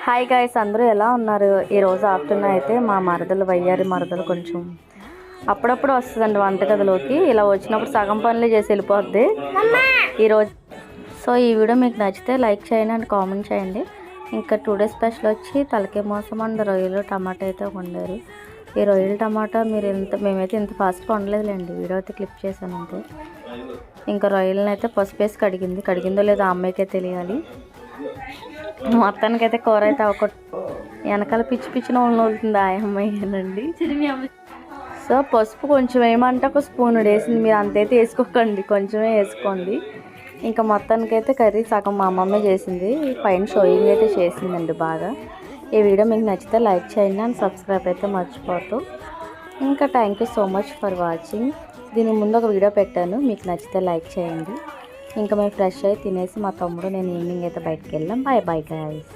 Hi guys, అందరూ ఎలా ఉన్నారు? ఈరోజు ఆఫ్టర్నూన్ అయితే మా మరదలు వయ్యారి మరదలు కొంచెం అప్పుడప్పుడు వస్తుందండి వంటగదిలోకి. ఇలా వచ్చినప్పుడు సగం పనులే చేసి వెళ్ళిపోద్ది ఈరోజు. సో ఈ వీడియో మీకు నచ్చితే లైక్ చేయండి అండ్ కామెంట్ చేయండి. ఇంకా 2 డేస్ స్పెషల్ వచ్చి తలకే మోసం అండ్ రొయ్యలు టమాటా అయితే వండారు. ఈ రొయ్యలు టమాటా మేమైతే ఇంత ఫాస్ట్గా వండలేదులేండి, వీడియో అయితే క్లిప్ చేశాను అంతే. ఇంకా రొయ్యలను అయితే పసుపు వేసి కడిగిందో లేదో ఆ అమ్మాయికే తెలియాలి. మొత్తానికైతే కూర అయితే వెనకాల పిచ్చి పిచ్చి నూనె అవుతుంది ఆ అమ్మాయినండి. సో పసుపు కొంచెం వేయమంటే ఒక స్పూన్ వేసింది. మీరు అంతైతే వేసుకోకండి, కొంచెమే వేసుకోండి. ఇంకా మొత్తానికైతే కర్రీ సగం మా అమ్మమ్మే చేసింది, పైన షోయింగ్ అయితే చేసిందండి బాగా. ఈ వీడియో మీకు నచ్చితే లైక్ చేయండి అండ్ సబ్స్క్రైబ్ అయితే మర్చిపోతూ. ఇంకా thank you so much for watching. దీని ముందు ఒక వీడియో పెట్టాను, మీకు నచ్చితే లైక్ చేయండి. ఇంకా మేము ఫ్రెష్ అయ్యి తినేసి మా తమ్ముడు నేను ఈవినింగ్ అయితే బయటకు వెళ్ళాం. Bye bye guys.